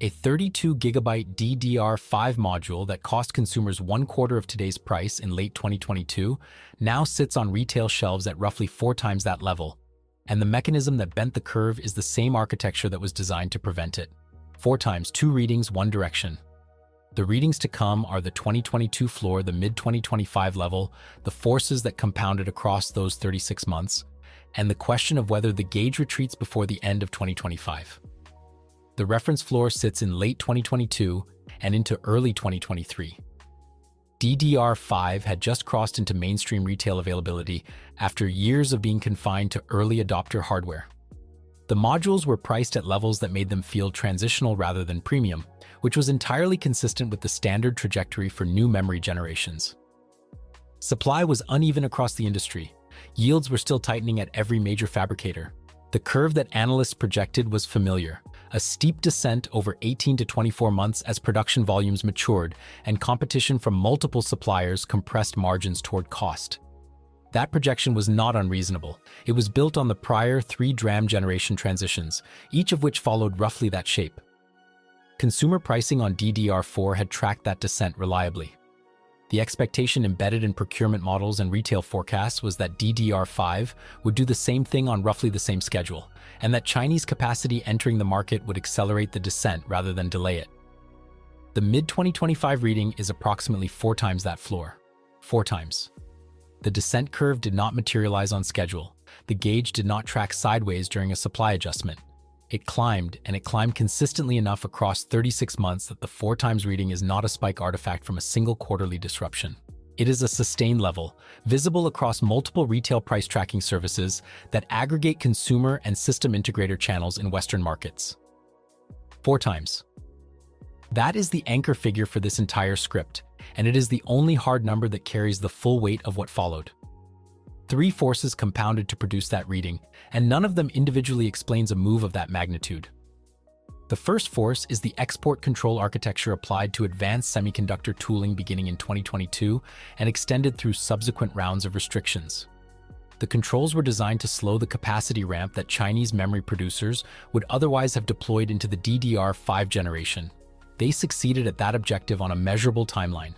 A 32GB DDR5 module that cost consumers 1/4 of today's price in late 2022 now sits on retail shelves at roughly 4 times that level, and the mechanism that bent the curve is the same architecture that was designed to prevent it. 4 times 2 readings, 1 direction. The readings to come are the 2022 floor, the mid-2025 level, the forces that compounded across those 36 months, and the question of whether the gauge retreats before the end of 2025. The reference floor sits in late 2022 and into early 2023. DDR5 had just crossed into mainstream retail availability after years of being confined to early adopter hardware. The modules were priced at levels that made them feel transitional rather than premium, which was entirely consistent with the standard trajectory for new memory generations. Supply was uneven across the industry. Yields were still tightening at every major fabricator. The curve that analysts projected was familiar, a steep descent over 18 to 24 months as production volumes matured and competition from multiple suppliers compressed margins toward cost. That projection was not unreasonable. It was built on the prior 3 DRAM generation transitions, each of which followed roughly that shape. Consumer pricing on DDR4 had tracked that descent reliably. The expectation embedded in procurement models and retail forecasts was that DDR5 would do the same thing on roughly the same schedule, and that Chinese capacity entering the market would accelerate the descent rather than delay it. The mid-2025 reading is approximately 4 times that floor. 4 times. The descent curve did not materialize on schedule. The gauge did not track sideways during a supply adjustment. It climbed, and it climbed consistently enough across 36 months that the 4 times reading is not a spike artifact from a single quarterly disruption. It is a sustained level, visible across multiple retail price tracking services that aggregate consumer and system integrator channels in Western markets. 4 times. That is the anchor figure for this entire script, and it is the only hard number that carries the full weight of what followed. 3 forces compounded to produce that reading, and none of them individually explains a move of that magnitude. The first force is the export control architecture applied to advanced semiconductor tooling beginning in 2022 and extended through subsequent rounds of restrictions. The controls were designed to slow the capacity ramp that Chinese memory producers would otherwise have deployed into the DDR5 generation. They succeeded at that objective on a measurable timeline.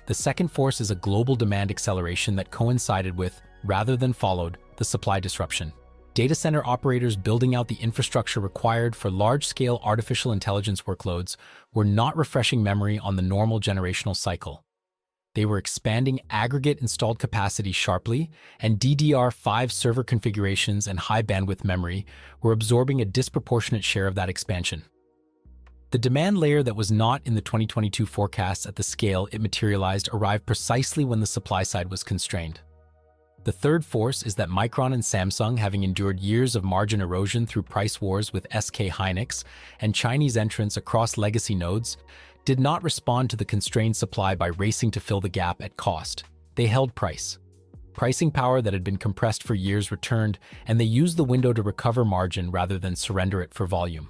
The second force is a global demand acceleration that coincided with, rather than followed, the supply disruption. Data center operators building out the infrastructure required for large-scale artificial intelligence workloads were not refreshing memory on the normal generational cycle. They were expanding aggregate installed capacity sharply, and DDR5 server configurations and high-bandwidth memory were absorbing a disproportionate share of that expansion. The demand layer that was not in the 2022 forecasts at the scale it materialized arrived precisely when the supply side was constrained. The third force is that Micron and Samsung, having endured years of margin erosion through price wars with SK Hynix and Chinese entrants across legacy nodes, did not respond to the constrained supply by racing to fill the gap at cost. They held price. Pricing power that had been compressed for years returned, and they used the window to recover margin rather than surrender it for volume.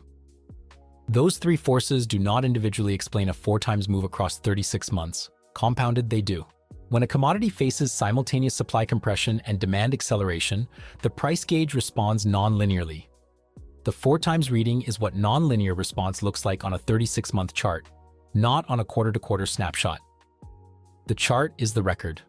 Those 3 forces do not individually explain a 4 times move across 36 months. Compounded, they do. When a commodity faces simultaneous supply compression and demand acceleration, the price gauge responds non-linearly. The 4 times reading is what non-linear response looks like on a 36-month chart, not on a quarter-to-quarter snapshot. The chart is the record.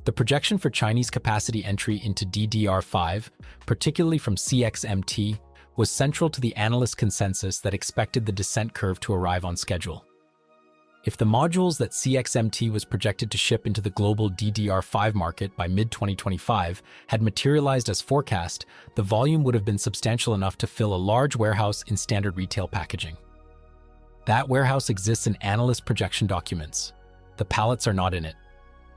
The projection for Chinese capacity entry into DDR5, particularly from CXMT, was central to the analyst consensus that expected the descent curve to arrive on schedule. If the modules that CXMT was projected to ship into the global DDR5 market by mid-2025 had materialized as forecast, the volume would have been substantial enough to fill a large warehouse in standard retail packaging. That warehouse exists in analyst projection documents. The pallets are not in it.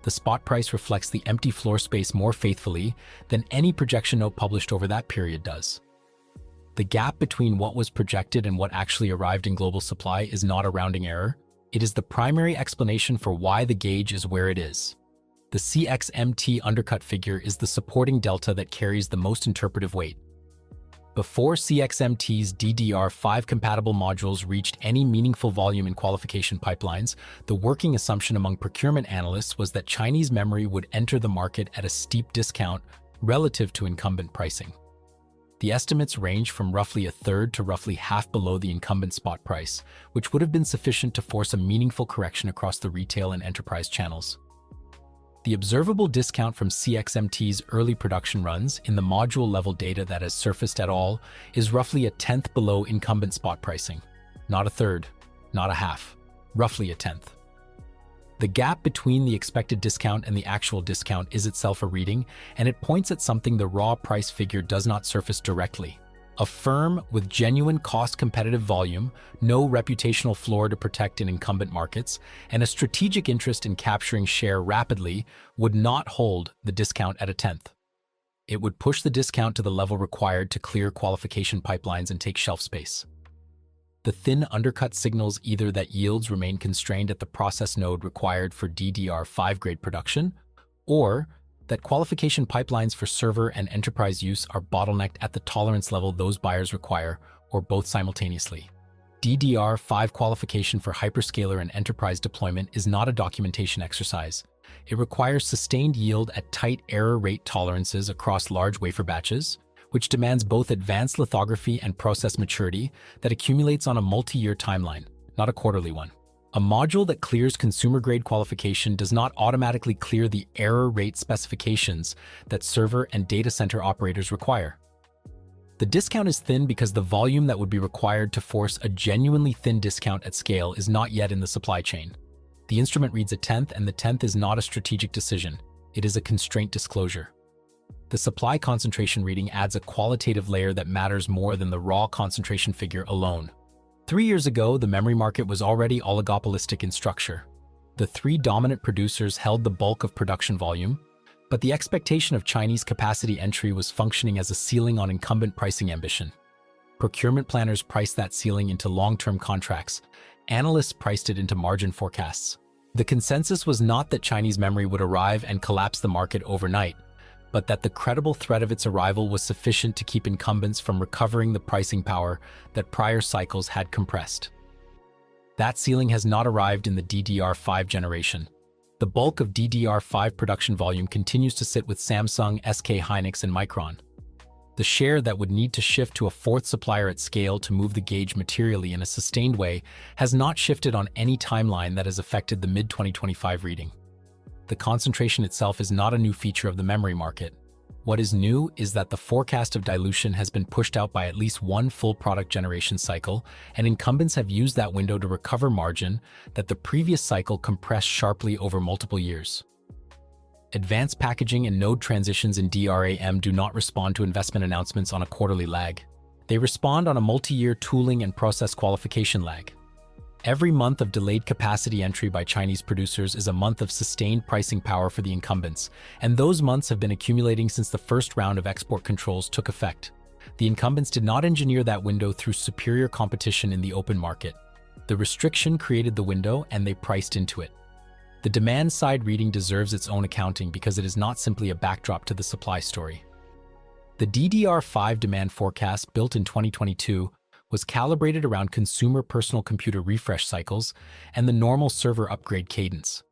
The spot price reflects the empty floor space more faithfully than any projection note published over that period does. The gap between what was projected and what actually arrived in global supply is not a rounding error. It is the primary explanation for why the gauge is where it is. The CXMT undercut figure is the supporting delta that carries the most interpretive weight. Before CXMT's DDR5 compatible modules reached any meaningful volume in qualification pipelines, the working assumption among procurement analysts was that Chinese memory would enter the market at a steep discount relative to incumbent pricing. The estimates range from roughly a third to roughly half below the incumbent spot price, which would have been sufficient to force a meaningful correction across the retail and enterprise channels. The observable discount from CXMT's early production runs in the module-level data that has surfaced at all is roughly a tenth below incumbent spot pricing. Not a third, not a half, roughly a tenth. The gap between the expected discount and the actual discount is itself a reading, and it points at something the raw price figure does not surface directly. A firm with genuine cost-competitive volume, no reputational floor to protect in incumbent markets, and a strategic interest in capturing share rapidly would not hold the discount at a tenth. It would push the discount to the level required to clear qualification pipelines and take shelf space. The thin undercut signals either that yields remain constrained at the process node required for DDR5 grade production, or that qualification pipelines for server and enterprise use are bottlenecked at the tolerance level those buyers require, or both simultaneously. DDR5 qualification for hyperscaler and enterprise deployment is not a documentation exercise. It requires sustained yield at tight error rate tolerances across large wafer batches, which demands both advanced lithography and process maturity that accumulates on a multi-year timeline, not a quarterly one. A module that clears consumer-grade qualification does not automatically clear the error rate specifications that server and data center operators require. The discount is thin because the volume that would be required to force a genuinely thin discount at scale is not yet in the supply chain. The instrument reads a tenth, and the tenth is not a strategic decision. It is a constraint disclosure. The supply concentration reading adds a qualitative layer that matters more than the raw concentration figure alone. 3 years ago, the memory market was already oligopolistic in structure. The three dominant producers held the bulk of production volume, but the expectation of Chinese capacity entry was functioning as a ceiling on incumbent pricing ambition. Procurement planners priced that ceiling into long-term contracts. Analysts priced it into margin forecasts. The consensus was not that Chinese memory would arrive and collapse the market overnight, but that the credible threat of its arrival was sufficient to keep incumbents from recovering the pricing power that prior cycles had compressed. That ceiling has not arrived in the DDR5 generation. The bulk of DDR5 production volume continues to sit with Samsung, SK Hynix, and Micron. The share that would need to shift to a fourth supplier at scale to move the gauge materially in a sustained way has not shifted on any timeline that has affected the mid-2025 reading. The concentration itself is not a new feature of the memory market. What is new is that the forecast of dilution has been pushed out by at least one full product generation cycle, and incumbents have used that window to recover margin that the previous cycle compressed sharply over multiple years. Advanced packaging and node transitions in DRAM do not respond to investment announcements on a quarterly lag. They respond on a multi-year tooling and process qualification lag. Every month of delayed capacity entry by Chinese producers is a month of sustained pricing power for the incumbents, and those months have been accumulating since the first round of export controls took effect. The incumbents did not engineer that window through superior competition in the open market. The restriction created the window, and they priced into it. The demand-side reading deserves its own accounting because it is not simply a backdrop to the supply story. The DDR5 demand forecast, built in 2022, was calibrated around consumer personal computer refresh cycles and the normal server upgrade cadence.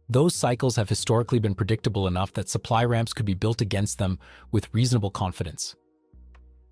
Those cycles have historically been predictable enough that supply ramps could be built against them with reasonable confidence.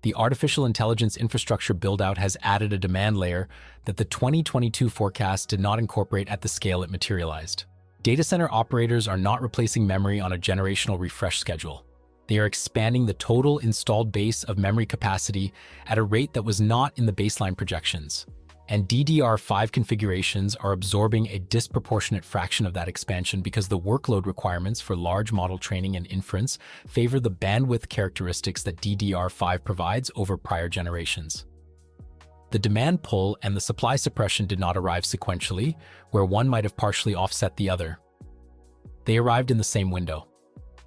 The artificial intelligence infrastructure build-out has added a demand layer that the 2022 forecast did not incorporate at the scale it materialized. Data center operators are not replacing memory on a generational refresh schedule. They are expanding the total installed base of memory capacity at a rate that was not in the baseline projections, and DDR5 configurations are absorbing a disproportionate fraction of that expansion because the workload requirements for large model training and inference favor the bandwidth characteristics that DDR5 provides over prior generations. The demand pull and the supply suppression did not arrive sequentially, where one might have partially offset the other. They arrived in the same window.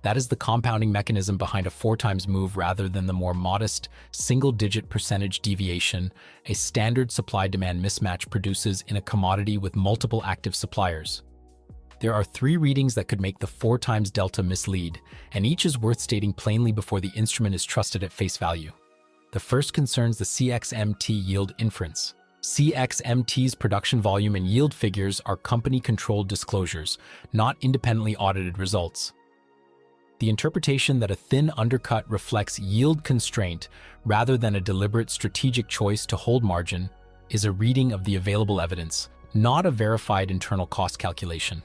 That is the compounding mechanism behind a 4x move rather than the more modest, single-digit percentage deviation a standard supply-demand mismatch produces in a commodity with multiple active suppliers. There are 3 readings that could make the 4x delta mislead, and each is worth stating plainly before the instrument is trusted at face value. The first concerns the CXMT yield inference. CXMT's production volume and yield figures are company-controlled disclosures, not independently audited results. The interpretation that a thin undercut reflects yield constraint rather than a deliberate strategic choice to hold margin is a reading of the available evidence, not a verified internal cost calculation.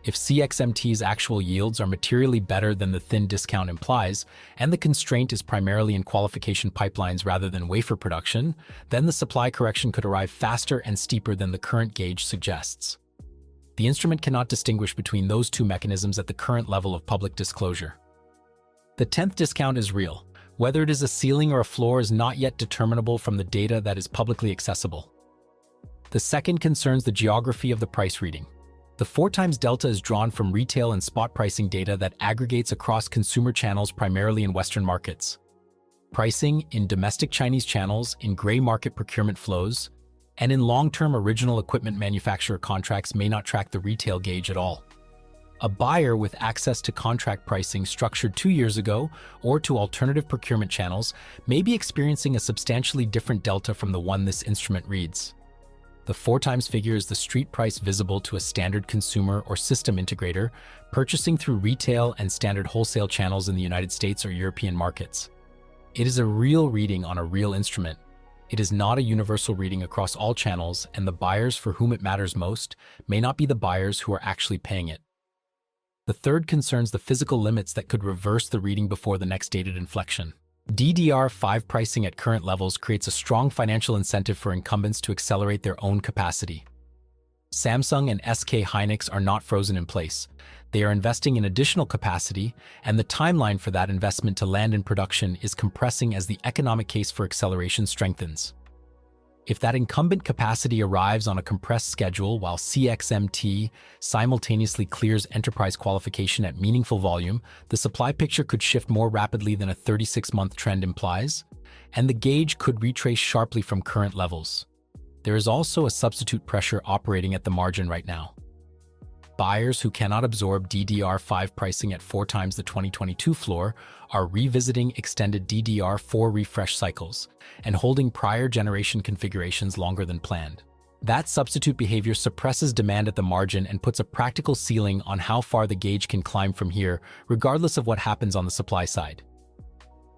If CXMT's actual yields are materially better than the thin discount implies, and the constraint is primarily in qualification pipelines rather than wafer production, then the supply correction could arrive faster and steeper than the current gauge suggests. The instrument cannot distinguish between those two mechanisms at the current level of public disclosure. The 10th discount is real. Whether it is a ceiling or a floor is not yet determinable from the data that is publicly accessible. The second concerns the geography of the price reading. The 4x delta is drawn from retail and spot pricing data that aggregates across consumer channels primarily in Western markets. Pricing in domestic Chinese channels, in gray market procurement flows, and in long-term original equipment manufacturer contracts may not track the retail gauge at all. A buyer with access to contract pricing structured 2 years ago or to alternative procurement channels may be experiencing a substantially different delta from the one this instrument reads. The 4x figure is the street price visible to a standard consumer or system integrator purchasing through retail and standard wholesale channels in the United States or European markets. It is a real reading on a real instrument. It is not a universal reading across all channels, and the buyers for whom it matters most may not be the buyers who are actually paying it. The third concerns the physical limits that could reverse the reading before the next dated inflection. DDR5 pricing at current levels creates a strong financial incentive for incumbents to accelerate their own capacity. Samsung and SK Hynix are not frozen in place. They are investing in additional capacity, and the timeline for that investment to land in production is compressing as the economic case for acceleration strengthens. If that incumbent capacity arrives on a compressed schedule while CXMT simultaneously clears enterprise qualification at meaningful volume, the supply picture could shift more rapidly than a 36-month trend implies, and the gauge could retrace sharply from current levels. There is also a substitute pressure operating at the margin right now. Buyers who cannot absorb DDR5 pricing at 4x the 2022 floor are revisiting extended DDR4 refresh cycles and holding prior generation configurations longer than planned. That substitute behavior suppresses demand at the margin and puts a practical ceiling on how far the gauge can climb from here, regardless of what happens on the supply side.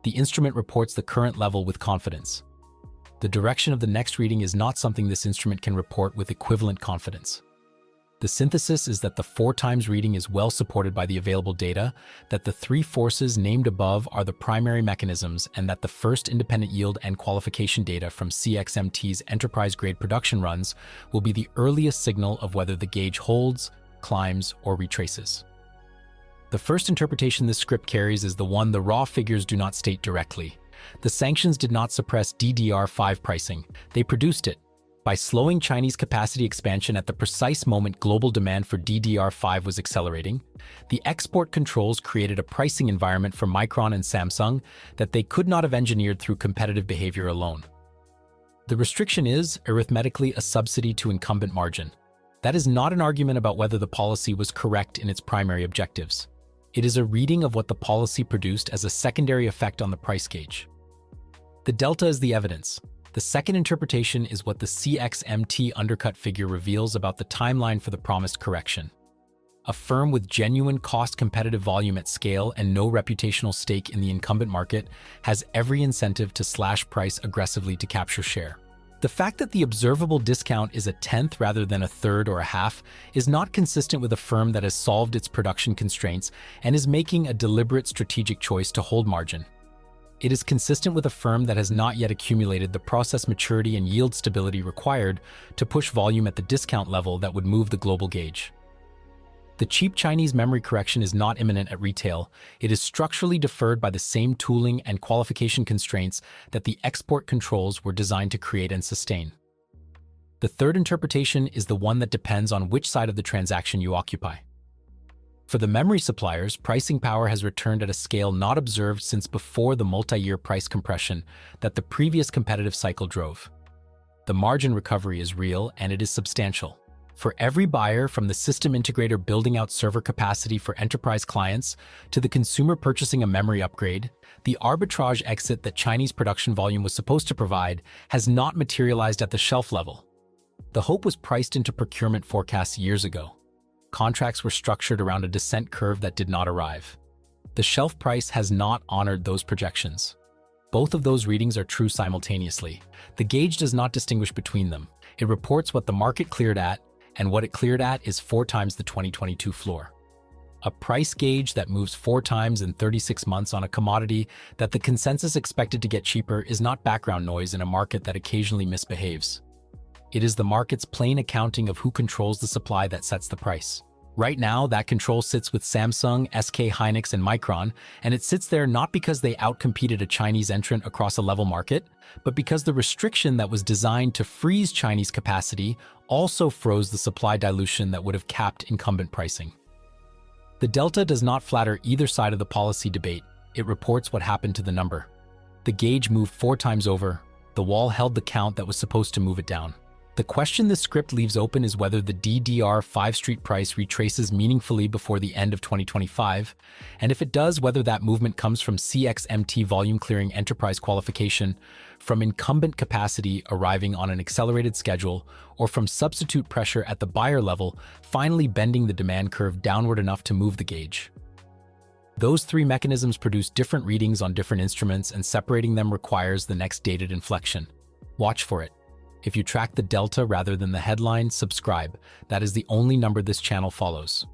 The instrument reports the current level with confidence. The direction of the next reading is not something this instrument can report with equivalent confidence. The synthesis is that the 4x reading is well supported by the available data, that the three forces named above are the primary mechanisms, and that the first independent yield and qualification data from CXMT's enterprise-grade production runs will be the earliest signal of whether the gauge holds, climbs, or retraces. The first interpretation this script carries is the one the raw figures do not state directly. The sanctions did not suppress DDR5 pricing, they produced it. By slowing Chinese capacity expansion at the precise moment global demand for DDR5 was accelerating, the export controls created a pricing environment for Micron and Samsung that they could not have engineered through competitive behavior alone. The restriction is, arithmetically, a subsidy to incumbent margin. That is not an argument about whether the policy was correct in its primary objectives. It is a reading of what the policy produced as a secondary effect on the price gauge. The delta is the evidence. The second interpretation is what the CXMT undercut figure reveals about the timeline for the promised correction. A firm with genuine cost-competitive volume at scale and no reputational stake in the incumbent market has every incentive to slash price aggressively to capture share. The fact that the observable discount is a tenth rather than a third or a half is not consistent with a firm that has solved its production constraints and is making a deliberate strategic choice to hold margin. It is consistent with a firm that has not yet accumulated the process maturity and yield stability required to push volume at the discount level that would move the global gauge. The cheap Chinese memory correction is not imminent at retail. It is structurally deferred by the same tooling and qualification constraints that the export controls were designed to create and sustain. The third interpretation is the one that depends on which side of the transaction you occupy. For the memory suppliers, pricing power has returned at a scale not observed since before the multi-year price compression that the previous competitive cycle drove. The margin recovery is real and it is substantial. For every buyer, from the system integrator building out server capacity for enterprise clients to the consumer purchasing a memory upgrade, the arbitrage exit that Chinese production volume was supposed to provide has not materialized at the shelf level. The hope was priced into procurement forecasts years ago. Contracts were structured around a descent curve that did not arrive. The shelf price has not honored those projections. Both of those readings are true simultaneously. The gauge does not distinguish between them. It reports what the market cleared at, and what it cleared at is 4 times the 2022 floor. A price gauge that moves 4 times in 36 months on a commodity that the consensus expected to get cheaper is not background noise in a market that occasionally misbehaves. It is the market's plain accounting of who controls the supply that sets the price. Right now, that control sits with Samsung, SK Hynix, and Micron, and it sits there not because they outcompeted a Chinese entrant across a level market, but because the restriction that was designed to freeze Chinese capacity also froze the supply dilution that would have capped incumbent pricing. The delta does not flatter either side of the policy debate. It reports what happened to the number. The gauge moved 4 times over. The wall held the count that was supposed to move it down. The question this script leaves open is whether the DDR5 street price retraces meaningfully before the end of 2025, and if it does, whether that movement comes from CXMT volume clearing enterprise qualification, from incumbent capacity arriving on an accelerated schedule, or from substitute pressure at the buyer level, finally bending the demand curve downward enough to move the gauge. Those 3 mechanisms produce different readings on different instruments, and separating them requires the next dated inflection. Watch for it. If you track the delta rather than the headline, subscribe. That is the only number this channel follows.